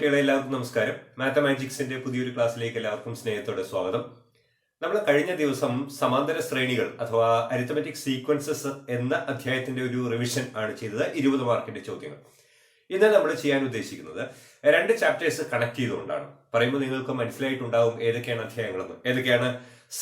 കുട്ടികളെ എല്ലാവർക്കും നമസ്കാരം. മാത്തമാറ്റിക്സിന്റെ പുതിയൊരു ക്ലാസ്സിലേക്ക് എല്ലാവർക്കും സ്നേഹത്തോടെ സ്വാഗതം. നമ്മൾ കഴിഞ്ഞ ദിവസം സമാന്തര ശ്രേണികൾ അഥവാ അരിത്തമെറ്റിക് സീക്വൻസസ് എന്ന അധ്യായത്തിന്റെ ഒരു റിവിഷൻ ആണ് ചെയ്തത്. 20 മാർക്കിന്റെ ചോദ്യങ്ങൾ. ഇന്ന് നമ്മൾ ചെയ്യാൻ ഉദ്ദേശിക്കുന്നത് 2 ചാപ്റ്റേഴ്സ് കണക്ട് ചെയ്തുകൊണ്ടാണ്. പറയുമ്പോൾ നിങ്ങൾക്ക് മനസ്സിലായിട്ടുണ്ടാവും ഏതൊക്കെയാണ് അധ്യായങ്ങളെന്ന്. ഏതൊക്കെയാണ്?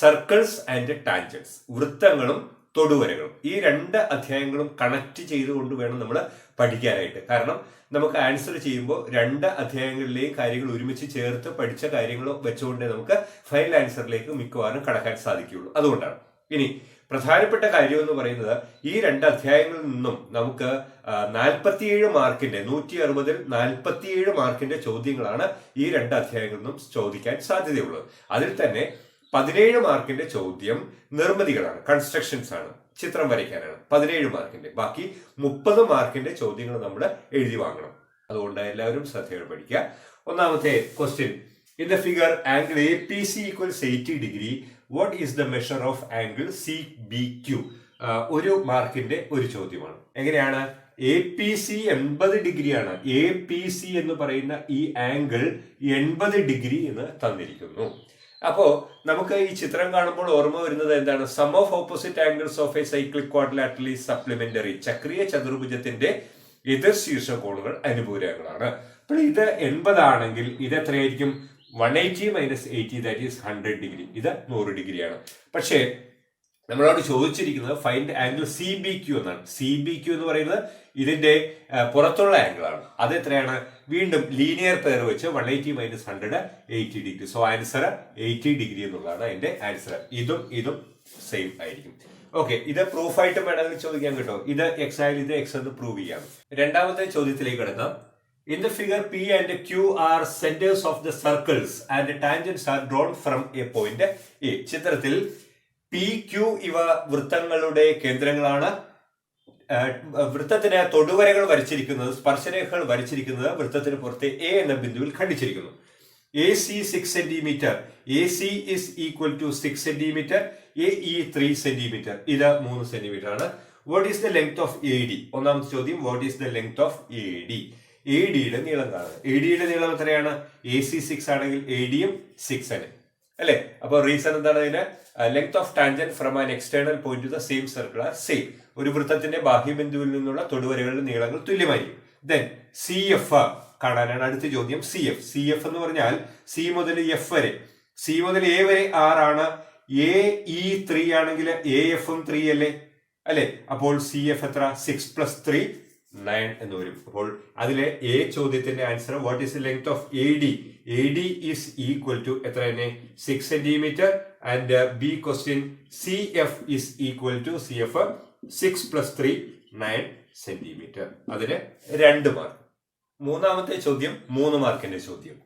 സർക്കിൾസ് ആൻഡ് ടാൻജൻസ്, വൃത്തങ്ങളും തൊടുവരകളും. ഈ 2 അധ്യായങ്ങളും കണക്ട് ചെയ്തുകൊണ്ട് വേണം നമ്മൾ പഠിക്കാനായിട്ട്. കാരണം നമുക്ക് ആൻസർ ചെയ്യുമ്പോൾ 2 അധ്യായങ്ങളിലെയും കാര്യങ്ങൾ ഒരുമിച്ച് ചേർത്ത് പഠിച്ച കാര്യങ്ങൾ വെച്ചുകൊണ്ട് നമുക്ക് ഫൈനൽ ആൻസറിലേക്ക് മിക്കവാറും കടക്കാൻ സാധിക്കുകയുള്ളൂ. അതുകൊണ്ടാണ്. ഇനി പ്രധാനപ്പെട്ട കാര്യം എന്ന് പറയുന്നത്, ഈ 2 അധ്യായങ്ങളിൽ നിന്നും നമുക്ക് 47 മാർക്കിന്റെ 160-ൽ 47 മാർക്കിന്റെ ചോദ്യങ്ങളാണ് ഈ 2 അധ്യായങ്ങളിൽ നിന്നും ചോദിക്കാൻ സാധ്യതയുള്ളത്. അതിൽ തന്നെ 17 മാർക്കിന്റെ ചോദ്യം നിർമ്മിതികളാണ്, കൺസ്ട്രക്ഷൻസ് ആണ്, ചിത്രം വരയ്ക്കാനാണ്. 17 മാർക്കിന്റെ. ബാക്കി 30 മാർക്കിന്റെ ചോദ്യങ്ങൾ നമ്മൾ എഴുതി വാങ്ങണം. അതുകൊണ്ട് എല്ലാവരും ശ്രദ്ധയോടെ പഠിക്കുക. ഒന്നാമത്തെ question: in the figure angle APC = 80 degree, what is the measure of angle CBQ? 1 മാർക്കിന്റെ ഒരു ചോദ്യമാണ്. എങ്ങനെയാണ്? APC 80 ഡിഗ്രിയാണ്. APC എന്ന് പറയുന്ന ഈ ആംഗിൾ 80 ഡിഗ്രി എന്ന് തന്നിരിക്കുന്നു. അപ്പോ നമുക്ക് ഈ ചിത്രം കാണുമ്പോൾ ഓർമ്മ വരുന്നത് എന്താണ്? Sum of opposite angles of a cyclic quadrilateral is supplementary. ചക്രീയ ചതുർഭുജത്തിന്റെ എതിർ ശീർഷകോണുകൾ അനുപൂരകങ്ങളാണ്. അപ്പോൾ ഇത് 80 ആണെങ്കിൽ ഇത് എത്രയായിരിക്കും? 180 - 80, ദാറ്റ് ഈസ് 100 ഡിഗ്രി. ഇത് 100 ഡിഗ്രിയാണ്. പക്ഷേ നമ്മളോട് ചോദിച്ചിരിക്കുന്നത് ഫൈൻഡ് ആംഗിൾ CBQ എന്നാണ്. CBQ എന്ന് പറയുന്നത് ഇതിന്റെ പുറത്തുള്ള ആംഗിൾ ആണ്. അത് എത്രയാണ്? വീണ്ടും ലീനിയർ പെയർ വെച്ച് 180 - 100, 80 ഡിഗ്രി. സോ ആൻസർ 80 ഡിഗ്രി എന്നുള്ളതാണ് അതിന്റെ ആൻസർ. ഇതും സെയിം ആയിരിക്കും. ഓക്കെ, ഇത് പ്രൂഫായിട്ട് വേണമെങ്കിൽ ചോദിക്കാൻ കേട്ടോ. ഇത് X ആയാലും ഇത് X എന്ന് പ്രൂവ് ചെയ്യാം. രണ്ടാമത്തെ ചോദ്യത്തിലേക്ക് കിടക്കാം. In the figure, P and Q are centers of the circles and the tangents are drawn from a point A. ചിത്രത്തിൽ PQ ഇവ വൃത്തങ്ങളുടെ കേന്ദ്രങ്ങളാണ്. വൃത്തത്തിന് തൊടുവരകൾ വരച്ചിരിക്കുന്നത്, സ്പർശരേഖകൾ വരച്ചിരിക്കുന്നത് വൃത്തത്തിന് പുറത്തെ A എന്ന ബിന്ദുവിൽ ഖണ്ഡിച്ചിരിക്കുന്നു. AC 6 centimetre. AC is equal to 6 centimetre. AE 3 centimetre. ഇത് 3 centimetre ആണ്. What is the length of AD? ഒന്നാമത്തെ ചോദ്യം, what is the length of AD? ADയുടെ നീളം കാണുക. ADയുടെ നീളം എത്രയാണ്? AC 6 ആണെങ്കിൽ ADയും 6 ആണ് അല്ലെ? അപ്പൊ റീസൺ എന്താണ്? അതിന് length of tangent from an external point two the same circle are same. ഒരു വൃത്തത്തിന്റെ ബാഹ്യബിന്ദുവിൽ നിന്നുള്ള തൊടുവരകളുടെ നീളങ്ങൾ തുല്യമായിരിക്കും. ദെൻ CF കാണാനാണ് അടുത്ത ചോദ്യം. CF എന്ന് പറഞ്ഞാൽ C മുതൽ F വരെ, C മുതൽ A വരെ 6 ആണ്. AE 3 ആണെങ്കിൽ AFും 3 അല്ലേ? അപ്പോൾ CF എത്ര? 6 + 3 9 എന്ന് വരും. അപ്പോൾ അതിലെ A ചോദ്യത്തിന്റെ answer what is the length of AD? AD is equal to എത്ര തന്നെ? 6 centimetre. And B question, CF is equal to CF 6 + 3 9 centimetre. അതിന് 2 മാർക്ക്. മൂന്നാമത്തെ ചോദ്യം 3 മാർക്കിന്റെ ചോദ്യം.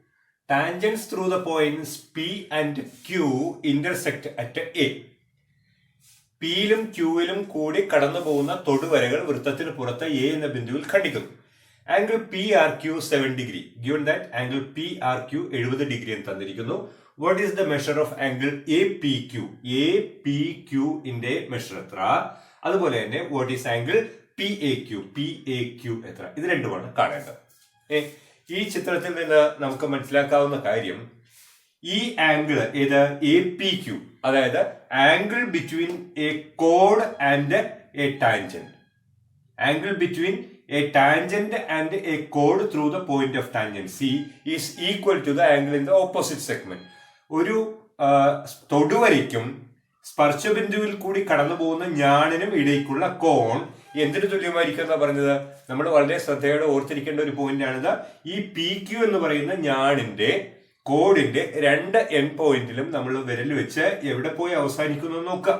Tangents through the points P and Q intersect at A. പിയിലും ക്യൂവിലും കൂടി കടന്നു പോകുന്ന തൊടുവരകൾ വൃത്തത്തിന് പുറത്ത് A എന്ന ബിന്ദുവിൽ ഖണ്ഡിക്കുന്നു. Angle PRQ 7 degree. Given that angle PRQ 70 degree എന്ന് തന്നിരിക്കുന്നു. What is the measure of angle APQ? APQ ന്റെ മെഷർ എത്ര? അതുപോലെ തന്നെ വാട്ട് ഈസ് ആംഗിൾ PAQ എത്ര? ഇത് രണ്ടുമാണ് കാണേണ്ടത്. ഈ ചിത്രത്തിൽ നിന്ന് നമുക്ക് മനസ്സിലാക്കാവുന്ന കാര്യം, ഈ ആംഗിൾ ഏത്? APQ, അതായത് ആംഗിൾ ബിറ്റ്വീൻ എ കോഡ് and a tangent. Angle between a tangent and a കോഡ് through the point of tangent C is equal to the angle in the opposite segment. ഒരു തൊടുവരയ്ക്കും സ്പർശബിന്ദുവിൽ കൂടി കടന്നു പോകുന്ന ഞാണിനും ഇടയ്ക്കുള്ള കോൺ എന്തിനു തുല്യമായിരിക്കും എന്നാ പറഞ്ഞത്? നമ്മൾ വളരെ ശ്രദ്ധയോടെ ഓർത്തിരിക്കേണ്ട ഒരു പോയിന്റ് ആണിത്. ഈ PQ എന്ന് പറയുന്ന ഞാണിന്റെ കോഡിന്റെ 2 എൻഡ് പോയിന്റിലും നമ്മൾ വിരൽ വെച്ച് എവിടെ പോയി അവസാനിക്കുന്നു നോക്കുക.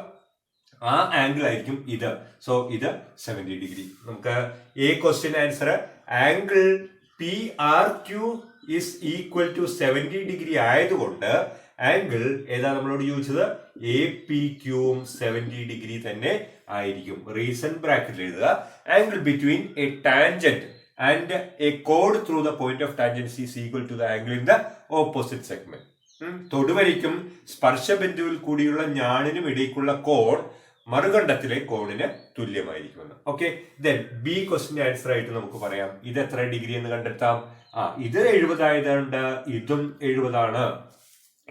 ആ ആംഗിൾ ആയിരിക്കും ഇത്. സോ ഇത് 70 ഡിഗ്രി. നമുക്ക് A question answer angle PRQ is equal to 70 degree ആയതുകൊണ്ട് ആംഗിൾ ഏതാ നമ്മളോട് ചോദിച്ചത്? APQവും 70 ഡിഗ്രി തന്നെ ആയിരിക്കും. റീസൺ ബ്രാക്കറ്റിൽ എഴുതുക. Angle between a tangent and a chord through the point of tangent is equal to the angle in the opposite segment. തൊടുവരയ്ക്കും സ്പർശബിന്ദുവിൽ കൂടിയുള്ള ഞാണിനും ഇടയ്ക്കുള്ള കോൺ മറുകണ്ഠത്തിലെ കോണിന് തുല്യമായിരിക്കുമെന്ന്. ഓക്കെ, ദെൻ B ക്വസ്റ്റിന്റെ ആൻസർ ആയിട്ട് നമുക്ക് പറയാം ഇത് എത്ര ഡിഗ്രി എന്ന് കണ്ടെത്താം. ഇത് 70 ആയതുകൊണ്ട് ഇതും 70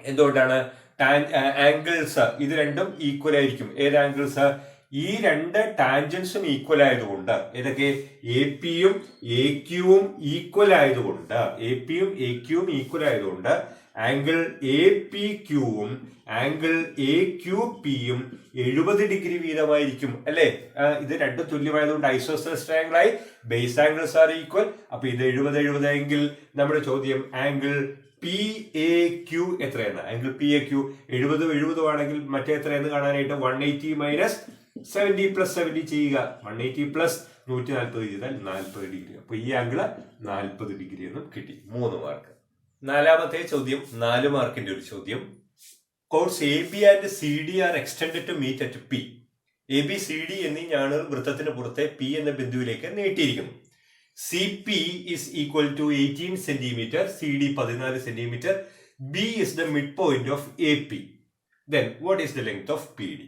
എന്തുകൊണ്ടാണ്? ആംഗിൾസ് ഇത് രണ്ടും ഈക്വൽ ആയിരിക്കും. ഏത് ആംഗിൾസ്? ഈ രണ്ട് ടാൻജൻസും ഈക്വൽ ആയതുകൊണ്ട്, ഏതൊക്കെ? എ പിയും എ ക്യൂവും ഈക്വൽ ആയതുകൊണ്ട്, ആംഗിൾ എ പി ക്യൂവും ആംഗിൾ എ ക്യൂ പിയും 70 ഡിഗ്രി വീതമായിരിക്കും അല്ലെ? ഇത് രണ്ടും തുല്യമായതുകൊണ്ട് ഐസോസെലസ് ട്രയാങ്കിൾ ആയി. Base angles are equal. അപ്പൊ ഇത് 70 എങ്കിൽ നമ്മുടെ ചോദ്യം ആംഗിൾ പി എ ക്യൂ എത്രയാണ്? ആംഗിൾ പി എ ക്യൂ 70 ആണെങ്കിൽ മറ്റേ എത്രയെന്ന് കാണാനായിട്ട് 180 മൈനസ് 70 പ്ലസ് 70 ചെയ്യുക. 180 പ്ലസ് 140 ചെയ്താൽ 40 ഡിഗ്രി. അപ്പൊ ഈ ആംഗിള് 40 ഡിഗ്രി എന്നും കിട്ടി. 3 മാർക്ക്. നാലാമത്തെ ചോദ്യം 4 മാർക്കിന്റെ ഒരു ചോദ്യം. Chords A B and C D are extended to meet at P. A B C D എന്നീ ഞാണുകൾ വൃത്തത്തിന് പുറത്തെ പി എന്ന ബിന്ദുവിലേക്ക് നീട്ടിയിരിക്കുന്നു. C P is equal to 18 centimetre, C D 14 centimetre, B is the mid point of A P. Then what is the length of P D?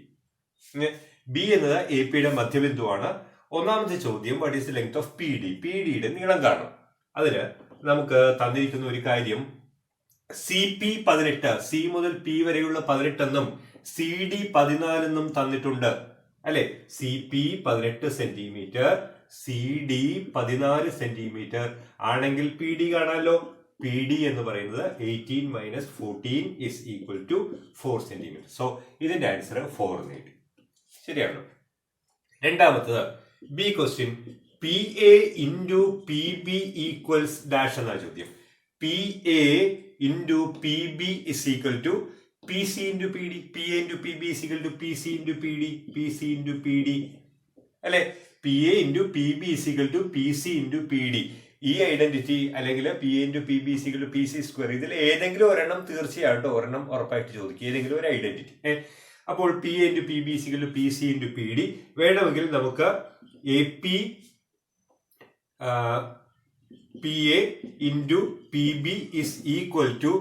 B എന്നത് A പിയുടെ മധ്യബിന്ദുവാണ്. ഒന്നാമത്തെ ചോദ്യം what is the length of P D? P ഡിയുടെ നീളം കാണും. അതിന് നമുക്ക് തന്നിരിക്കുന്ന ഒരു കാര്യം, സി പി 18, സി മുതൽ പി വരെയുള്ള 18 എന്നും സി ഡി 14 എന്നും തന്നിട്ടുണ്ട് അല്ലെ? C P 18 centimetre, C D 14 centimetre ആണെങ്കിൽ പി ഡി കാണാമല്ലോ. പി ഡി എന്ന് പറയുന്നത് 18 minus 14 is equal to 4 centimetre. So ഇതിന്റെ ആൻസർ 4 നേടി. ശരിയാണോ? രണ്ടാമത്തത് B question, P A into P B equals dash എന്ന ചോദ്യം. P A into P B is equal to P C into P D. P A into P B is equal to P C into P D. P C into P D അല്ലെ? P A into P B is equal to P C into P D. ഈ identity അല്ലെങ്കിൽ P A into P B is equal to P C square, ഇതിൽ ഏതെങ്കിലും ഒരെണ്ണം തീർച്ചയായിട്ടും ഒരെണ്ണം ഉറപ്പായിട്ട് ചോദിക്കും, ഏതെങ്കിലും ഒരു ഐഡന്റിറ്റി. അപ്പോൾ P A into P B is equal to P C into P D. വേണമെങ്കിൽ നമുക്ക് A P P A into P B is equal to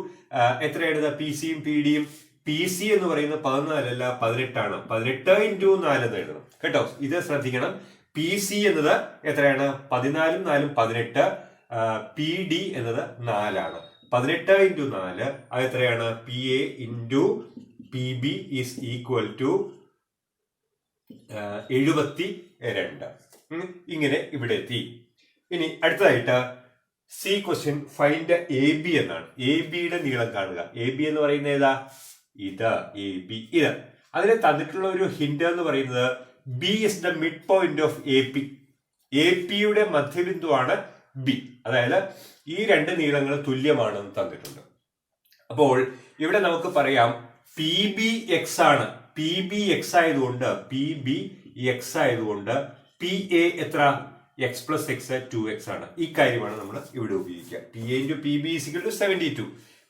എത്രയാണ്? പി സിയും പി ഡിയും. പി സി എന്ന് പറയുന്നത് 14 അല്ല 18 ആണ്. 18 ഇൻറ്റു 4 എന്ന് എഴുതണം കേട്ടോ. ഇത് ശ്രദ്ധിക്കണം. പി സി എന്നത് എത്രയാണ്? 14 4 18. പി ഡി എന്നത് 4 ആണ്. 18 ഇൻറ്റു 4 അത് എത്രയാണ്? P A into P B is equal to 72. ഇങ്ങനെ ഇവിടെ എത്തി. ഇനി അടുത്തതായിട്ട് C question, find A B എന്നാണ്. എ ബിയുടെ നീളം കാണുക. എ ബി എന്ന് പറയുന്നത് ഏതാ? ഇത് എ ബി. ഇത് അതിന് തന്നിട്ടുള്ള ഒരു ഹിന്റ് എന്ന് പറയുന്നത് B is the mid point of A P. A പിയുടെ മധ്യബിന്ദുവാണ് ബി. അതായത് ഈ രണ്ട് നീളങ്ങൾ തുല്യമാണെന്ന് തന്നിട്ടുണ്ട്. അപ്പോൾ ഇവിടെ നമുക്ക് പറയാം പി ബി എക്സ് ആണ്. പി ബി എക്സ് ആയതുകൊണ്ട് പി എ എത്ര? എക്സ് പ്ലസ് എക്സ് 2x ആണ്. ഈ കാര്യമാണ് നമ്മൾ ഇവിടെ ഉപയോഗിക്കുക. P A into P B is equal to 72.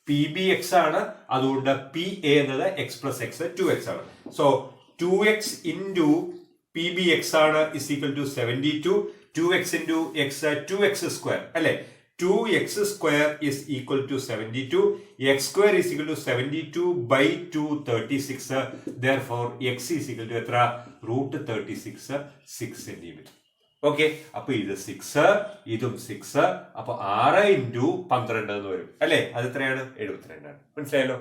P B X ആണ്, അതുകൊണ്ട് പി എ എന്നത് എക്സ് പ്ലസ് എക്സ് 2x ആണ്. So 2x into P B X ആണ് is equal to 72. 2x into X 2x square അല്ലെ? 2x square is equal to 72. X square is equal to 72 by 2 36. Therefore x is equal to എത്ര? √36 6 centimetre. Okay, അപ്പൊ ഇത് 6, ഇതും 6. അപ്പൊ 6 into 12 എന്ന് വരും അല്ലെ? അത് എത്രയാണ്? 72 ആണ്. മനസ്സിലായല്ലോ?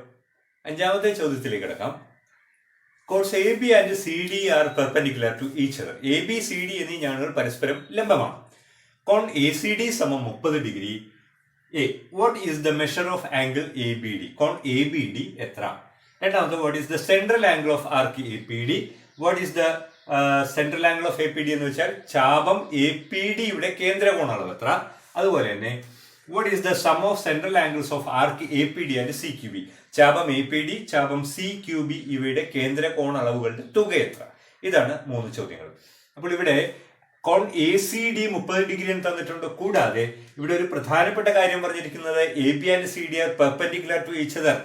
അഞ്ചാമത്തെ ചോദ്യത്തിലേക്ക് കിടക്കാം. Chords A B and C D are perpendicular to each other. A B C D എന്നീ ഞാനുകൾ പരസ്പരം ലംബമാണ്. കോൺ എ സി ഡി സമം 30 degree. What is the measure of angle A B D? കോൺ എ ബി ഡി എത്ര? രണ്ടാമത്തെ, what is the central angle of arc A P D? What is the central angle of A P D എന്ന് വെച്ചാൽ ചാപം A P ഡിയുടെ കേന്ദ്ര കോണളവ് എത്ര? അതുപോലെ തന്നെ what is the sum of central angles of arc A P D and C Q B? ചാപം A P D, ചാപം C Q B ഇവയുടെ കേന്ദ്ര കോണളവുകളുടെ തുക എത്ര? ഇതാണ് 3 ചോദ്യങ്ങൾ. അപ്പോൾ ഇവിടെ കോൺ എ സി ഡി 30 ഡിഗ്രി എന്ന് തന്നിട്ടുണ്ട്. കൂടാതെ ഇവിടെ ഒരു പ്രധാനപ്പെട്ട കാര്യം പറഞ്ഞിരിക്കുന്നത് A B and C D are perpendicular to each other.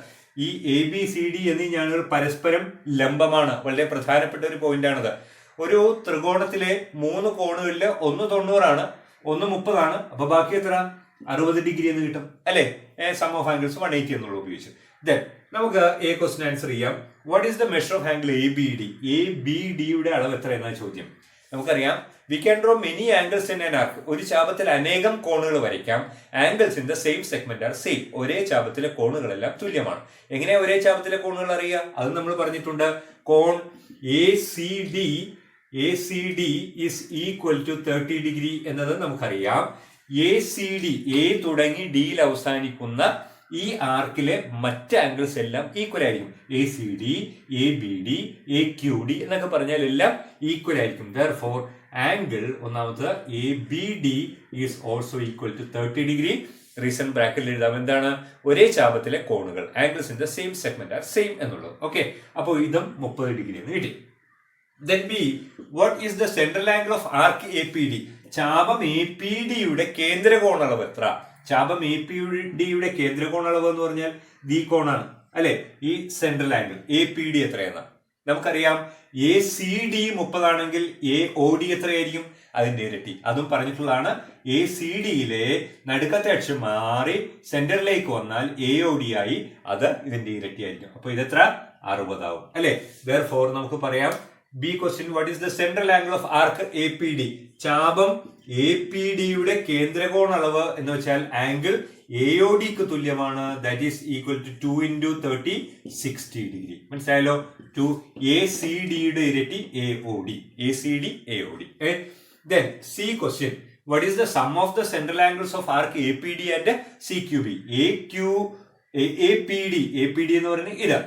ഈ എ ബി സി ഡി എന്നീ ഞാനുകൾ പരസ്പരം ലംബമാണ്. വളരെ പ്രധാനപ്പെട്ട ഒരു പോയിന്റ് ആണത്. ഒരു ത്രികോണത്തിലെ 3 കോണുകളിൽ ഒന്ന് 90 ആണ്, ഒന്ന് 30 ആണ്. അപ്പൊ ബാക്കി എത്ര? 60 ഡിഗ്രി എന്ന് കിട്ടും അല്ലെ? സം ഓഫ് ആംഗിൾസ് 180 എന്നുള്ള ഉപയോഗിച്ച്. ദെൻ നമുക്ക് എ ക്വസ്റ്റ്യൻ ആൻസർ ചെയ്യാം. What is the measure of angle A B D? A B ഡിയുടെ അളവ് എത്ര എന്നാ ചോദ്യം. നമുക്കറിയാം we can draw many angles in an arc. ഒരു ചാപത്തിൽ അനേകം കോണുകൾ വരയ്ക്കാം. Angles in the same segment are same. ഒരേ ചാപത്തിലെ കോണുകളെല്ലാം തുല്യമാണ്. എങ്ങനെയാ ഒരേ ചാപത്തിലെ കോണുകൾ അറിയുക? അത് നമ്മൾ പറഞ്ഞിട്ടുണ്ട്. കോൺ ACD is equal to 30 degree എന്നത് നമുക്കറിയാം. ACD എ തുടങ്ങി ഡിയിൽ അവസാനിക്കുന്ന ഈ ആർക്കിലെ മറ്റ് ആംഗിൾസ് എല്ലാം ഈക്വൽ ആയിരിക്കും. ACD, ABD, AQD എന്നൊക്കെ പറഞ്ഞാൽ എല്ലാം ഈക്വൽ ആയിരിക്കും. Therefore, ആംഗിൾ ഒന്നാമത് ABD is also equal to 30 degree. Reason ബ്രാക്കറ്റിൽ എഴുതാം. എന്താണ്? ഒരേ ചാപത്തിലെ കോണുകൾ, angles in the same segment are same എന്നുള്ളത്. ഓക്കെ, അപ്പോൾ ഇതും 30 ഡിഗ്രി എന്ന് കിട്ടി. Then B, what is the central angle of arc APD? ചാപം APD-യുടെ കേന്ദ്രകോണളവ് എത്ര? ചാപം APD-യുടെ കേന്ദ്രകോണളവ് എന്ന് പറഞ്ഞാൽ ഈ കോണാണ് അല്ലെ, ഈ സെൻട്രൽ ആംഗിൾ. APD എത്രയെന്ന് നമുക്കറിയാം. ACD 30 ആണെങ്കിൽ AOD എത്രയായിരിക്കും? അതിന്റെ ഇരട്ടി. അതും പറഞ്ഞിട്ടുള്ളതാണ്. ACD-യിലെ നടുക്കത്തെ അക്ഷം മാറി സെന്ററിലേക്ക് വന്നാൽ AOD ആയി, അത് ഇതിന്റെ ഇരട്ടി ആയിരിക്കും. അപ്പൊ ഇതെത്ര? 60 ആവും അല്ലെ. Therefore, നമുക്ക് പറയാം B question, what is the central angle of arc APD? ചാപം APD-യുടെ കേന്ദ്രകോണളവ് എന്ന് വെച്ചാൽ ആംഗിൾ AOD-ക്ക് തുല്യമാണ്. That is equal to 2 into 30, 60 degree. മനസ്സിലായല്ലോ? 2 ACD-യുടെ ഇരട്ടി AOD. ACD, AOD. Then C question, what is the sum of the central angles of arc APD and CQB? APD എന്ന് പറയുന്നത് ഇത്.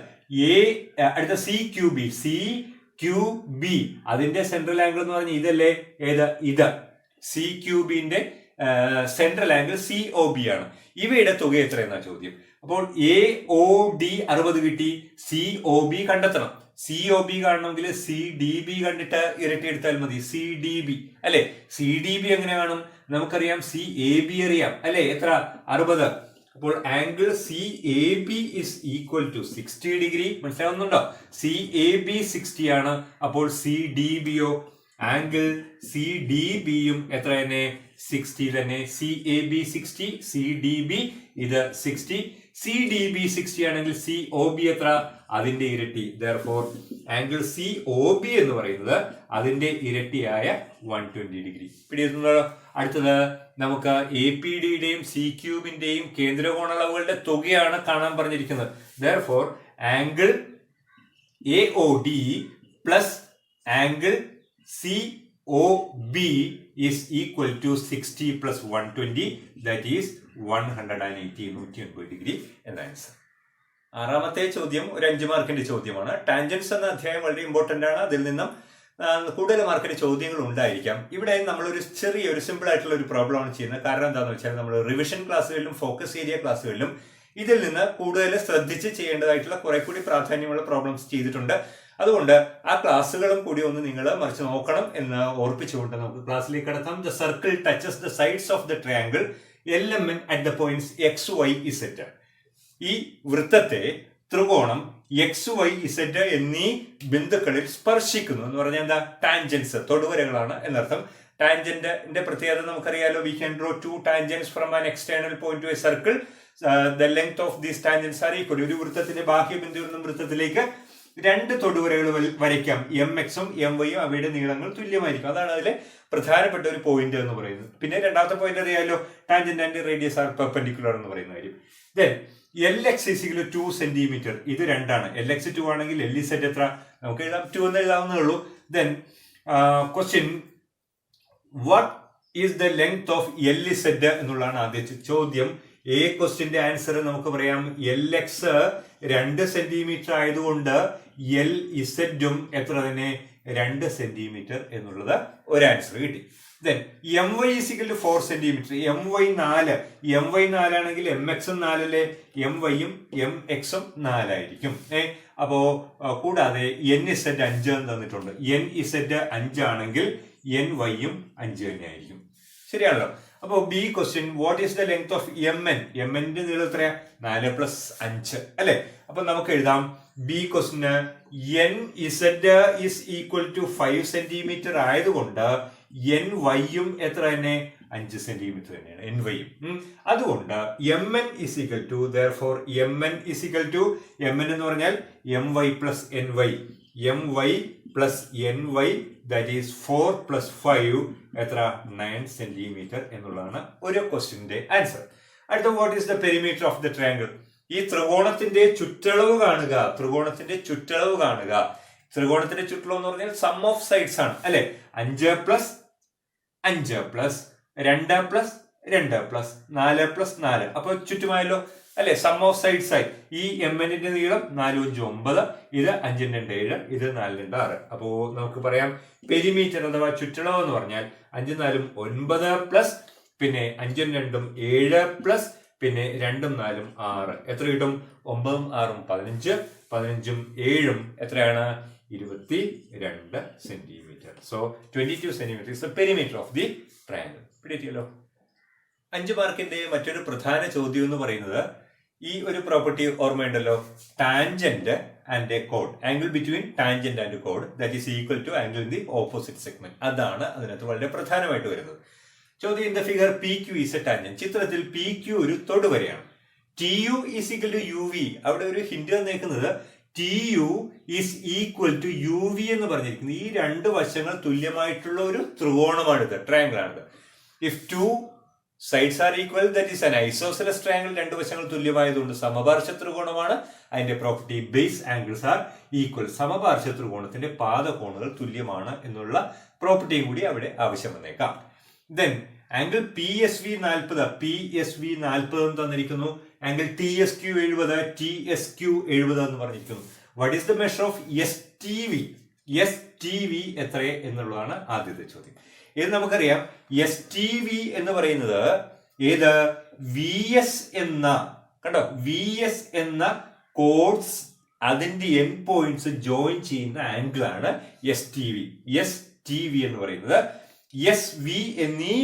അടുത്ത CQB, CQB അതിന്റെ സെൻട്രൽ ആംഗിൾ എന്ന് പറഞ്ഞാൽ ഇതല്ലേ? ഇത് CQB-ന്റെ സെൻട്രൽ ആംഗിൾ COB ആണ്. ഇവയുടെ തുക എത്രയെന്നാ ചോദ്യം. അപ്പോൾ AOD 60 കിട്ടി. COB കണ്ടെത്തണം. COB കാണണമെങ്കിൽ CDB കണ്ടിട്ട് ഇരട്ടി എടുത്താൽ മതി. CDB അല്ലെ. CDB എങ്ങനെ കാണും? നമുക്കറിയാം CAB അറിയാം അല്ലെ. എത്ര? 60. അപ്പോൾ angle CAB is equal to 60 degree. മനസ്സിലാവുന്നുണ്ടോ? CAB 60 ആണ്. അപ്പോൾ CDB-യോ? ആംഗിൾ CDB-യും എത്ര തന്നെ? 60 തന്നെ. CAB 60, CDB ഇത് 60. CDB 60 ആണെങ്കിൽ COB എത്ര? അതിന്റെ ഇരട്ടി. Therefore, ആംഗിൾ COB എന്ന് പറയുന്നത് അതിന്റെ ഇരട്ടിയായ 120 ഡിഗ്രി. പിടിയിട്ടുണ്ടോ? അടുത്തത് നമുക്ക് APD-യുടെയും CQB-ന്റെയും കേന്ദ്രകോണളവുകളുടെ തുകയാണ് കാണാൻ പറഞ്ഞിരിക്കുന്നത്. Therefore, angle AOD plus angle COB is equal to 60 plus 120, that is 180, 180 degree എന്ന ആൻസർ. ആറാമത്തെ ചോദ്യം ഒരു 5 മാർക്കിന്റെ ചോദ്യമാണ്. ടാൻജൻസ് എന്ന അധ്യായം വളരെ ഇമ്പോർട്ടന്റ് ആണ്. അതിൽ നിന്നും കൂടുതൽ മാർക്കിന്റെ ചോദ്യങ്ങൾ ഉണ്ടായിരിക്കാം. ഇവിടെ നമ്മളൊരു ചെറിയൊരു സിമ്പിൾ ആയിട്ടുള്ള ഒരു പ്രോബ്ലം ആണ് ചെയ്യുന്നത്. കാരണം എന്താണെന്ന് വെച്ചാൽ നമ്മൾ റിവിഷൻ ക്ലാസ്സുകളിലും ഫോക്കസ് ഏരിയ ക്ലാസ്സുകളിലും ഇതിൽ നിന്ന് കൂടുതൽ ശ്രദ്ധിച്ച് ചെയ്യേണ്ടതായിട്ടുള്ള കുറെ കൂടി പ്രാധാന്യമുള്ള പ്രോബ്ലംസ് ചെയ്തിട്ടുണ്ട്. അതുകൊണ്ട് ആ ക്ലാസ്സുകളും കൂടി ഒന്ന് നിങ്ങൾ മറിച്ച് നോക്കണം എന്ന് ഓർപ്പിച്ചുകൊണ്ട് നമുക്ക് ക്ലാസ്സിലേക്ക് കടക്കാം. The circle touches the sides of the triangle LMN at the points XYZ. ഈ വൃത്തത്തെ ത്രികോണം XYZ എന്നീ ബിന്ദുക്കളിൽ സ്പർശിക്കുന്നു എന്ന് പറഞ്ഞാൽ എന്താ? ടാൻജൻസ്, തൊടുവരകളാണ് എന്നർത്ഥം. ടാൻജന്റിന്റെ പ്രത്യേകത നമുക്കറിയാലോ. We can draw 2 tangents from an external point two A circle. The length of these tangents R equal. ഒരു വൃത്തത്തിന്റെ ബാഹ്യ ബിന്ദുവിൽ നിന്നും വൃത്തത്തിലേക്ക് 2 തൊടുവരകൾ വരയ്ക്കാം. MX-ഉം MY-യും അവയുടെ നീളങ്ങൾ തുല്യമായിരിക്കും. അതാണ് അതിലെ പ്രധാനപ്പെട്ട ഒരു പോയിന്റ് എന്ന് പറയുന്നത്. പിന്നെ രണ്ടാമത്തെ പോയിന്റ് അറിയാലോ, tangent and radius are perpendicular എന്ന് പറയുന്ന കാര്യം. Then LX is equal to 2 centimetre. ഇത് 2 ആണ്. LX 2 ആണെങ്കിൽ LZ എത്ര? നമുക്ക് എഴുതാം 2 എന്ന് എഴുതാവുന്നേ ഉള്ളൂ. Then question, what is the length of LZ എന്നുള്ളതാണ് ആദ്യത്തെ ചോദ്യം. ക്വസ്റ്റ്യന്റെ ആൻസർ നമുക്ക് പറയാം. LX 2 സെന്റിമീറ്റർ ആയതുകൊണ്ട് LZ-ഉം എത്ര തന്നെ? 2 സെന്റിമീറ്റർ എന്നുള്ളത് ഒരു ആൻസർ കിട്ടി. Then MY is equal to 4 centimetre. MY 4. MY 4 ആണെങ്കിൽ MX-ഉം 4 അല്ലേ? MY-യും MX-ഉം 4 ആയിരിക്കും. അപ്പോ കൂടാതെ NZ 5 എന്ന് തന്നിട്ടുണ്ട്. NZ 5 ആണെങ്കിൽ NY-യും 5 തന്നെ ആയിരിക്കും. ശരിയാണല്ലോ. അപ്പോ B question, what is the length of MN? MN-ന്റെ നീളം എത്രയാ? 4 + 5 അല്ലെ. അപ്പൊ നമുക്ക് എഴുതാം ബി ക്വസ്റ്റിന് N Z is equal to 5 centimetre ആയതുകൊണ്ട് എൻ വൈയും എത്ര തന്നെ 5 സെന്റിമീറ്റർ തന്നെയാണ് എൻ വൈയും. അതുകൊണ്ട് M N is equal to therefore M N is equal to M N എന്ന് പറഞ്ഞാൽ M Y plus N Y, M Y plus N Y that is 4 plus 5 എത്ര 9 സെന്റിമീറ്റർ എന്നുള്ളതാണ് ഒരു ക്വസ്റ്റിന്റെ ആൻസർ. അടുത്ത what is the perimeter of the triangle? ഈ ത്രികോണത്തിന്റെ ചുറ്റളവ് കാണുക. ത്രികോണത്തിന്റെ ചുറ്റളവ് കാണുക. ത്രികോണത്തിന്റെ ചുറ്റളവ് എന്ന് പറഞ്ഞാൽ സം ഓഫ് സൈഡ്സ് ആണ് അല്ലെ. 5 plus 5 plus 2 plus 2 plus 4 plus 4. അപ്പൊ ചുറ്റുമായല്ലോ അല്ലെ. സം ഓഫ് സൈഡ്സ് ആയി ഈ എം എന്നിന്റെ നീളം 4 5 9, ഇത് 5 2 7, ഇത് 4 2 6. അപ്പോ നമുക്ക് പറയാം പെരിമീറ്റർ അഥവാ ചുറ്റളവ് എന്ന് പറഞ്ഞാൽ 5 4 9 പ്ലസ് പിന്നെ 5 2 7 പ്ലസ് പിന്നെ 2 4 6. എത്ര കിട്ടും? 9 6 15, 15 7 എത്രയാണ്? 22 centimetre. So 22 centimetre is the perimeter of the triangle. പിടികിട്ടിയല്ലോ. 5 മാർക്കിന്റെ മറ്റൊരു പ്രധാന ചോദ്യം എന്ന് പറയുന്നത് ഈ ഒരു പ്രോപ്പർട്ടി ഓർമ്മയുണ്ടല്ലോ, ടാൻജന്റ് ആൻഡ് എ കോഡ്. ആംഗിൾ ബിറ്റ്വീൻ ടാൻജന്റ് ആൻഡ് കോഡ് that is equal to angle in the opposite segment. അതാണ് അതിനകത്ത് വളരെ പ്രധാനമായിട്ട് വരുന്നത്. ചോദ്യം, in the figure P Q is a tangent. ചിത്രത്തിൽ പി ക്യു ഒരു തൊടുവരയാണ്. T U is equal to U V. അവിടെ ഒരു ഹിന്റ് തന്നേക്കുന്നത് T U is equal to U V എന്ന് പറഞ്ഞിരിക്കുന്നത്. ഈ രണ്ട് വശങ്ങൾ തുല്യമായിട്ടുള്ള ഒരു ത്രികോണമാണിത്, ട്രയാങ്കിൾ ആണിത്. If to sides are equal that is an isosceles triangle. രണ്ട് വശങ്ങൾ തുല്യമായതുകൊണ്ട് സമപാർശ്വ ത്രികോണമാണ്. അതിന്റെ property base angles are equal. സമപാർശ്വ ത്രികോണത്തിന്റെ പാദകോണുകൾ തുല്യമാണ് എന്നുള്ള പ്രോപ്പർട്ടിയും കൂടി അവിടെ ആവശ്യം വന്നേക്കാം. Then angle P S V 40, P S V 40 എന്ന് തന്നിരിക്കുന്നു. Angle T S Q 70, T S Q 70 എന്ന് പറഞ്ഞിരിക്കുന്നു. What is the measure of S T V? S T V എത്ര എന്നുള്ളതാണ് ആദ്യത്തെ ചോദ്യം. ഇത് നമുക്കറിയാം. എസ് ടി വി എന്ന് പറയുന്നത് ഏത്? വി എസ് എന്ന, കണ്ടോ, വി എസ് എന്ന കോഡ്സ് അതിന്റെ എൻ പോയിന്റ്സ് ജോയിൻ ചെയ്യുന്ന ആംഗിൾ ആണ് S T V. S T V എന്ന് പറയുന്നത് എസ് വി എന്നീ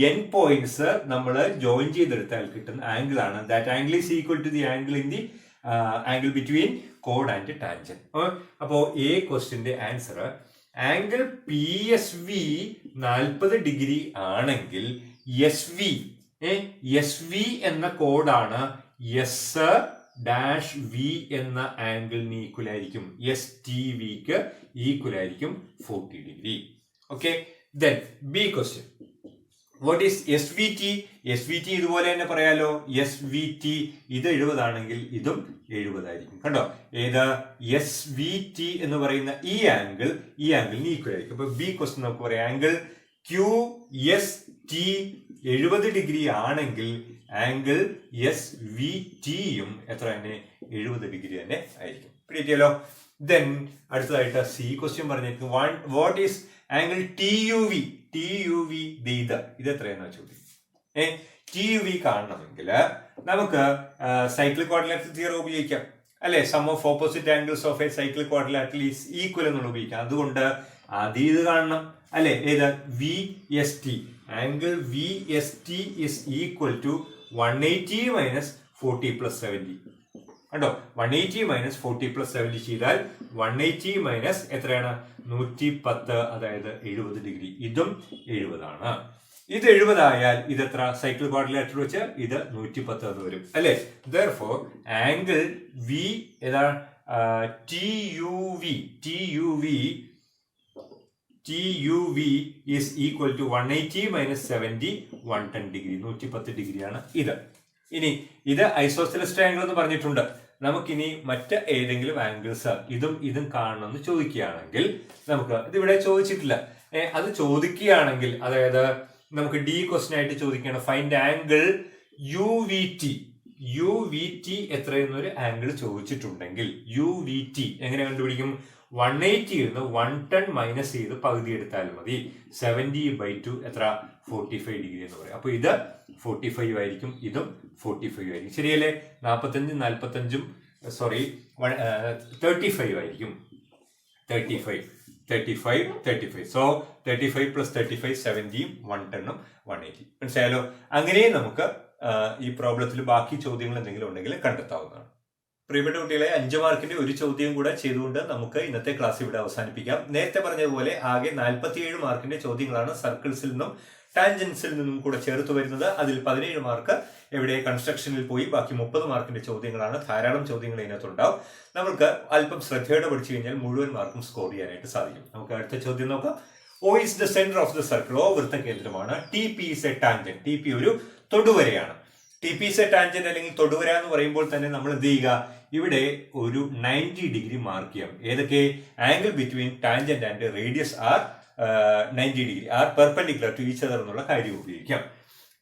എൻ പോയിന്റ്സ് നമ്മൾ ജോയിൻ ചെയ്തെടുത്താൽ കിട്ടുന്ന ആംഗിൾ ആണ്. That angle is equal to the angle in the angle between കോഡ് ആൻഡ് ടാൻജന്റ്. അപ്പോ എ ക്വസ്റ്റിന്റെ answer angle P S V 40 degree ആണെങ്കിൽ എസ് വി എന്ന കോഡാണ് എസ് ഡാഷ് വി എന്ന ആംഗിളിന് ഈക്വൽ ആയിരിക്കും. എസ് ടി വിക്ക് ഈക്വൽ ആയിരിക്കും 40 ഡിഗ്രി. Okay. Then B question, what is S V T? S V T ഇതുപോലെ തന്നെ പറയാലോ. എസ് വി ടി ഇത് 70 ആണെങ്കിൽ ഇതും 70 ആയിരിക്കും. കണ്ടോ, ഏത്? എസ് വി ടി എന്ന് പറയുന്ന ഈ ആംഗിളിന് ഈക്വൽ ആയിരിക്കും. അപ്പൊ ബി ക്വസ്റ്റ്യൻ നമുക്ക് പറയാം angle Q S T 70 degree ആണെങ്കിൽ ആംഗിൾ എസ് വി ടിയും എത്ര തന്നെ? 70 ഡിഗ്രി തന്നെ ആയിരിക്കും. പിടികിട്ടിയല്ലോ. ദെൻ അടുത്തതായിട്ട് സി ക്വസ്റ്റ്യൻ പറഞ്ഞിരിക്കും what is angle T U V? T U V ഇത് എത്രയെന്നാ ചോദ്യം. ടി യു വി കാണണമെങ്കിൽ നമുക്ക് സൈക്ലിക് ക്വാഡ്രിലാറ്ററൽ തിയറം ഉപയോഗിക്കാം അല്ലെ. Sum of opposite angles of a cyclic quadrilateral is equal എന്നുള്ള ഉപയോഗിക്കാം. അതുകൊണ്ട് ആദ്യം ഇത് കാണണം അല്ലെ. ഏത്? V S T. Angle V S T is equal to 180 minus 40 plus 70. കണ്ടോ, 180 മൈനസ് 40 പ്ലസ് 70 ചെയ്താൽ 180 മൈനസ് എത്രയാണ്? 110, അതായത് 70 ഡിഗ്രി. ഇതും 70 ആണ്. ഇത് 70 ആയാൽ ഇത് എത്ര? സൈക്ലിക് ക്വാഡ്രിലാറ്ററൽ വെച്ച് ഇത് 110 എന്ന് വരും അല്ലെ. therefore ആംഗിൾ വി ഏതാ? T U V is equal to 180 minus 70 110 degree. 110 ഡിഗ്രിയാണ് ഇത്. ഇനി ഇത് ഐസോസെലസ് ട്രയാങ്കിൾ എന്ന് പറഞ്ഞിട്ടുണ്ട്. നമുക്കിനി മറ്റ് ഏതെങ്കിലും ആംഗിൾസ് ഇതും കാണണമെന്ന് ചോദിക്കുകയാണെങ്കിൽ നമുക്ക് ഇതിവിടെ ചോദിച്ചിട്ടില്ല. അത് ചോദിക്കുകയാണെങ്കിൽ, അതായത് നമുക്ക് ഡി ക്വസ്റ്റ്യൻ ആയിട്ട് ചോദിക്കുകയാണ് find angle U V T എത്രയെന്നൊരു ആംഗിൾ ചോദിച്ചിട്ടുണ്ടെങ്കിൽ യു വി ടി എങ്ങനെ കണ്ടുപിടിക്കും? 180 നിന്ന് 110 മൈനസ് ചെയ്ത് പകുതി എടുത്താൽ മതി. 70/2 എത്ര? 45 ഡിഗ്രി എന്ന് പറയും. അപ്പൊ ഇത് 45 ആയിരിക്കും, ഇതും 45 ആയിരിക്കും. ശരിയല്ലേ? 45 സോറി 35 ആയിരിക്കും. 35. So 35 plus 35 70, 110, 180. മനസ്സിലായാലോ? അങ്ങനെ നമുക്ക് ഈ പ്രോബ്ലത്തിൽ ബാക്കി ചോദ്യങ്ങൾ എന്തെങ്കിലും ഉണ്ടെങ്കിൽ കണ്ടെത്താവുന്നതാണ്. പ്രിയപ്പെട്ട കുട്ടികളെ 5 മാർക്കിന്റെ ഒരു ചോദ്യം കൂടെ ചെയ്തുകൊണ്ട് നമുക്ക് ഇന്നത്തെ ക്ലാസ് ഇവിടെ അവസാനിപ്പിക്കാം. നേരത്തെ പറഞ്ഞതുപോലെ ആകെ 47 മാർക്കിന്റെ ചോദ്യങ്ങളാണ് സർക്കിൾസിൽ നിന്നും ടാൻജൻസിൽ നിന്നും കൂടെ ചേർത്ത് വരുന്നത്. അതിൽ 17 മാർക്ക് എവിടെ കൺസ്ട്രക്ഷനിൽ പോയി, ബാക്കി 30 മാർക്കിന്റെ ചോദ്യങ്ങളാണ്. ധാരാളം ചോദ്യങ്ങൾ ഇതിനകത്തുണ്ടാവും. നമുക്ക് അല്പം ശ്രദ്ധയോടെ പഠിച്ചു കഴിഞ്ഞാൽ മുഴുവൻ മാർക്കും സ്കോർ ചെയ്യാനായിട്ട് സാധിക്കും. നമുക്ക് അടുത്ത ചോദ്യം നോക്കാം. O is the center of the circle. O വൃത്തകേന്ദ്രമാണ്. TP is a tangent. TP ഒരു തൊടുവരയാണ്. TP is a tangent അല്ലെങ്കിൽ തൊടുവര എന്ന് പറയുമ്പോൾ തന്നെ നമ്മൾ എന്ത് ചെയ്യുക, ഇവിടെ ഒരു 90 ഡിഗ്രി മാർക്ക് ചെയ്യാം. ഏതൊക്കെ? Angle between tangent and radius are 90 degree, are perpendicular to each other എന്നുള്ള കാര്യം ഉപയോഗിക്കാം.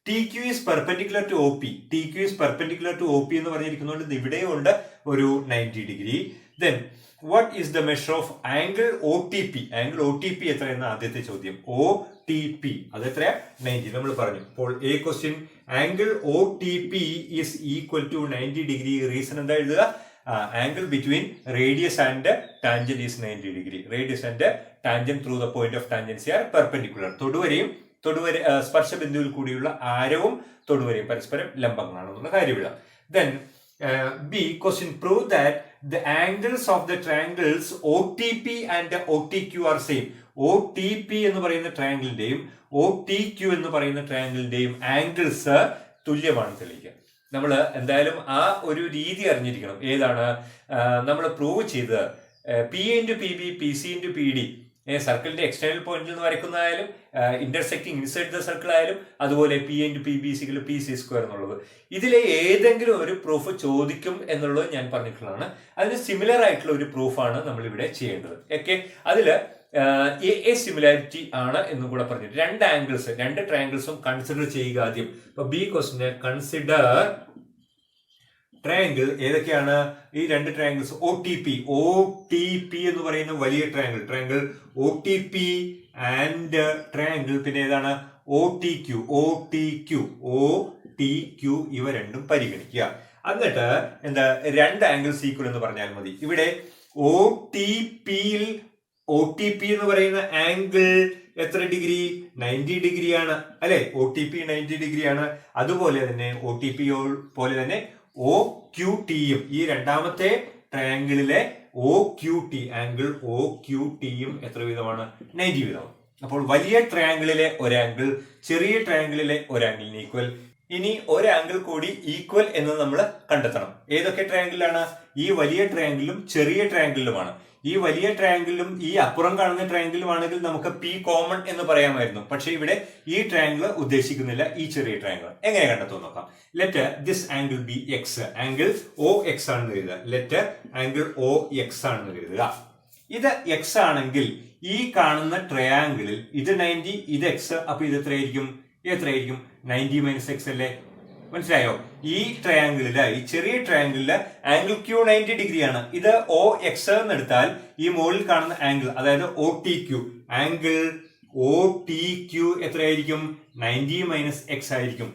TQ is perpendicular to OP. TQ is perpendicular to OP എന്ന് പറഞ്ഞിരിക്കുന്നതുകൊണ്ട് ഇവിടെ ഉണ്ട് ഒരു 90 degree. Then what is the measure of angle OTP? Angle OTP എത്രയെന്ന ആദ്യത്തെ ചോദ്യം. OTP അത് എത്രയാ? 90 നമ്മൾ പറഞ്ഞു. അപ്പോൾ A question, angle OTP is equal to 90 degree. Reason എന്താ എഴുതുക? Angle between radius and tangent is 90 degree. Radius and tangent through the point of tangency are perpendicular. തൊടുവരയും സ്പർശ ബിന്ദുവിൽ കൂടിയുള്ള ആരവും തൊടുവരയും പരസ്പരം ലംബങ്ങളാണെന്നുള്ള കാര്യമില്ല. Then B question, prove that the angles of the triangles OTP and OTQ are same. OTP എന്ന് പറയുന്ന ട്രയാങ്കിളിന്റെയും OTQ എന്ന് പറയുന്ന ട്രയാങ്കിളിന്റെയും ആംഗിൾസ് തുല്യമാണ് തെളിയിക്കുക. നമ്മൾ എന്തായാലും ആ ഒരു രീതി അറിഞ്ഞിരിക്കണം. ഏതാണ് നമ്മൾ പ്രൂവ് ചെയ്തത്? P into PB, PC into PD സർക്കിളിന്റെ എക്സ്റ്റേണൽ പോയിന്റിൽ നിന്ന് വരയ്ക്കുന്നതായാലും ഇന്റർസെക്ടിങ് ഇൻസൈഡ് ദ സർക്കിൾ ആയാലും അതുപോലെ P into PB = PC square എന്നുള്ളത്, ഇതിലെ ഏതെങ്കിലും ഒരു പ്രൂഫ് ചോദിക്കും എന്നുള്ളത് ഞാൻ പറഞ്ഞിട്ടുള്ളതാണ്. അതിന് സിമിലർ ആയിട്ടുള്ള ഒരു പ്രൂഫാണ് നമ്മൾ ഇവിടെ ചെയ്യേണ്ടത്. ഓക്കെ, അതില് എ സിമിലാരിറ്റി ആണ് എന്നും കൂടെ പറഞ്ഞിട്ട് രണ്ട് ട്രയാങ്കിൾസും കൺസിഡർ ചെയ്യുക ആദ്യം. ഇപ്പൊ ബി ക്വസ്റ്റിന് കൺസിഡർ ട്രയാങ്കിൾ ഏതൊക്കെയാണ്? ഈ രണ്ട് ട്രയാങ്കിൾസ് OTP എന്ന് പറയുന്ന വലിയ ട്രയാങ്കിൾ OTP ആൻഡ് ട്രയാങ്കിൾ പിന്നെ ഏതാണ്? OTQ ഇവ രണ്ടും പരിഗണിക്കുക. എന്നിട്ട് എന്താ, രണ്ട് ആംഗിൾസ് ഈക്വൽ എന്ന് പറഞ്ഞാൽ മതി. ഇവിടെ OTP എന്ന് പറയുന്ന ആംഗിൾ എത്ര ഡിഗ്രി? 90 ഡിഗ്രിയാണ് അല്ലെ? OTP 90 ഡിഗ്രിയാണ്. അതുപോലെ തന്നെ OTP പോലെ തന്നെ OQTയും, ഈ രണ്ടാമത്തെ ട്രയാങ്കിളിലെ ആംഗിൾ OQTയും എത്ര വീതമാണ്? 90 വീതമാണ്. അപ്പോൾ വലിയ ട്രയാങ്കിളിലെ ഒരാംഗിൾ ചെറിയ ട്രയാങ്കിളിലെ ഒരാംഗിളിന് ഈക്വൽ. ഇനി ഒരാംഗിൾ കൂടി ഈക്വൽ എന്ന് നമ്മൾ കണ്ടെത്തണം. ഏതൊക്കെ ട്രയാങ്കിളാണ്? ഈ വലിയ ട്രയാങ്കിളും ചെറിയ ട്രയാങ്കിളുമാണ്. ഈ വലിയ ട്രയാങ്കിളും ഈ അപ്പുറം കാണുന്ന ട്രയാങ്കിളും ആണെങ്കിൽ നമുക്ക് P കോമൺ എന്ന് പറയാമായിരുന്നു. പക്ഷെ ഇവിടെ ഈ ട്രയാങ്കിൾ ഉദ്ദേശിക്കുന്നില്ല, ഈ ചെറിയ ട്രയാങ്കിൾ. എങ്ങനെ കണ്ടെത്തും നോക്കാം. Let this angle B X, angle OX ആണെന്ന് കരുതുക. ലെറ്റ് ആംഗിൾ OX ആണെന്ന് കരുതുക. ഇത് X ആണെങ്കിൽ ഈ കാണുന്ന ട്രയാങ്കിളിൽ ഇത് 90, ഇത് X, അപ്പൊ ഇത് എത്രയായിരിക്കും? 90 - X അല്ലേ? മനസ്സിലായോ? ഈ ട്രയാങ്കിളില്, ഈ ചെറിയ ട്രയാങ്കിളില് ആംഗിൾ Q 90 ഡിഗ്രിയാണ്. ഇത് OX എന്ന് എടുത്താൽ ഈ മുകളിൽ കാണുന്ന ആംഗിൾ, അതായത് OTQ, ആംഗിൾ OTQ എത്രയായിരിക്കും? 90 - X ആയിരിക്കും.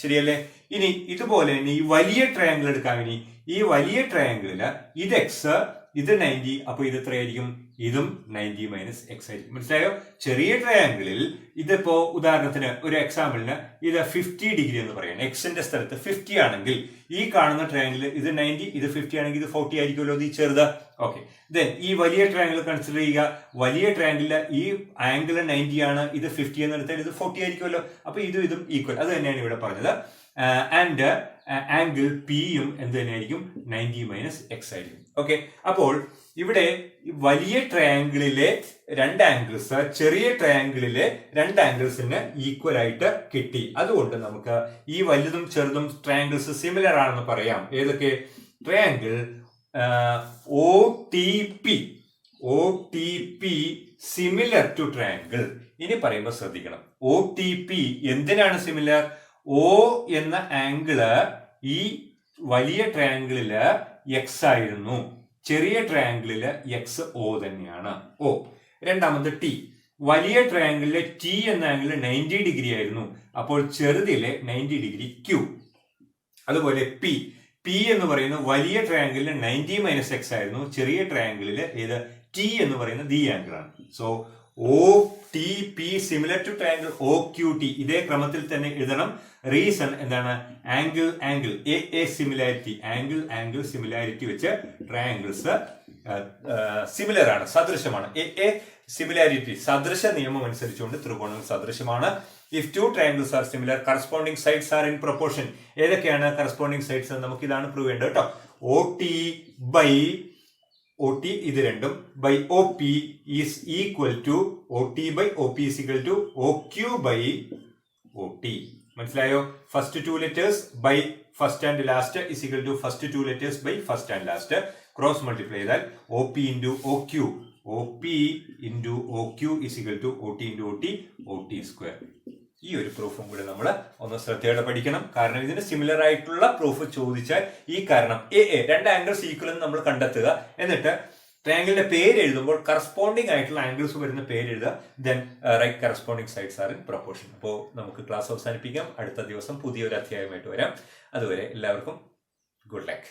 ശരിയല്ലേ? ഇനി ഇതുപോലെ തന്നെ ഈ വലിയ ട്രയാങ്കിൾ എടുക്കാം. ഇനി ഈ വലിയ ട്രയാങ്കിളില് ഇത് X, ഇത് 90, അപ്പൊ ഇത് എത്രയായിരിക്കും? ഇതും 90 - X ആയിരിക്കും. മനസ്സിലായോ? ചെറിയ ട്രയാങ്കിളിൽ ഇതിപ്പോ ഉദാഹരണത്തിന് ഒരു എക്സാമ്പിളിന് ഇത് 50 ഡിഗ്രി എന്ന് പറയാം. എക്സിന്റെ സ്ഥലത്ത് 50 ആണെങ്കിൽ ഈ കാണുന്ന ട്രയാങ്കിൾ ഇത് 90, ഇത് 50 ആണെങ്കിൽ ഇത് 40 ആയിരിക്കുമല്ലോ, ഇത് ചെറുത്. ഓക്കെ, ദെൻ ഈ വലിയ ട്രയാങ്കിൾ കൺസിഡർ ചെയ്യുക. വലിയ ട്രയാങ്കിളില് ഈ ആംഗിൾ 90 ആണ്, ഇത് 50 എന്ന് എടുത്താൽ ഇത് 40 ആയിരിക്കുമല്ലോ. അപ്പൊ ഇതും ഈക്വൽ. അത് തന്നെയാണ് ഇവിടെ പറഞ്ഞത്. ആൻഡ് ആംഗിൾ Pയും എന്ത് തന്നെയായിരിക്കും? 90 - X ആയിരിക്കും. ഓക്കെ, അപ്പോൾ ഇവിടെ വലിയ ട്രയാങ്കിളിലെ രണ്ട് ആംഗിൾസ് ചെറിയ ട്രയാങ്കിളിലെ രണ്ട് ആംഗിൾസിന് ഈക്വൽ ആയിട്ട് കിട്ടി. അതുകൊണ്ട് നമുക്ക് ഈ വലുതും ചെറുതും ട്രയാങ്കിൾസ് സിമിലർ ആണെന്ന് പറയാം. ഏതൊക്കെ? Triangle OTP similar to triangle. ഇനി പറയുമ്പോൾ ശ്രദ്ധിക്കണം. OTP എന്തിനാണ് സിമിലർ? O എന്ന ആംഗിള് ഈ വലിയ ട്രയാങ്കിളില് X ആയിരുന്നു, ചെറിയ ട്രയാങ്കിളില് XO തന്നെയാണ്. രണ്ടാമത് T, വലിയ ട്രയാങ്കിളിലെ T എന്ന ആംഗിള് 90 ഡിഗ്രി ആയിരുന്നു, അപ്പോൾ ചെറുതിലെ 90 ഡിഗ്രി Q. അതുപോലെ P എന്ന് പറയുന്ന വലിയ ട്രയാങ്കിളില് 90 - X ആയിരുന്നു, ചെറിയ ട്രയാങ്കിളില് ഏത്? T എന്ന് പറയുന്ന ദി ആംഗിൾ ആണ്. So O T P similar to triangle O Q T ഇതേ ക്രമത്തിൽ തന്നെ എഴുതണം. റീസൺ എന്താണ്? Angle A similarity, angle similarity വെച്ച് ട്രയാങ്കിൾസ് സിമിലർ ആണ്, സദൃശമാണ്. എ സിമിലാരിറ്റി സദൃശ നിയമം അനുസരിച്ചുകൊണ്ട് ത്രികോണങ്ങൾ സദൃശമാണ്. If two triangles are similar corresponding sides are in proportion. ഏതൊക്കെയാണ് കറസ്പോണ്ടിങ് സൈഡ്സ്? നമുക്ക് ഇതാണ് പ്രൂവ് ചെയ്യേണ്ടത് കേട്ടോ. ഒ ടി ഇത് രണ്ടും by O P is equal to O Q by O T. മനസ്സിലായോ? First two letters by first and last is equal to first two letters by first and last. Cross multiply ചെയ്താൽ O P into O Q, is equal to O T square. ഈ ഒരു പ്രൂഫും കൂടെ നമ്മൾ ഒന്ന് ശ്രദ്ധയോടെ പഠിക്കണം. കാരണം ഇതിന് സിമിലർ ആയിട്ടുള്ള പ്രൂഫ് ചോദിച്ചാൽ ഈ കാരണം രണ്ട് ആംഗിൾസ് ഈക്വൽ എന്ന് നമ്മൾ കണ്ടെത്തുക. എന്നിട്ട് ട്രയാങ്കിളിന്റെ പേര് എഴുതുമ്പോൾ കറസ്പോണ്ടിങ് ആയിട്ടുള്ള ആംഗിൾസ് വരുന്ന പേര് എഴുതുക. Then write corresponding sides are in proportion. അപ്പോൾ നമുക്ക് ക്ലാസ് അവസാനിപ്പിക്കാം. അടുത്ത ദിവസം പുതിയൊരു അധ്യായമായിട്ട് വരാം. അതുവരെ എല്ലാവർക്കും ഗുഡ് ലക്ക്.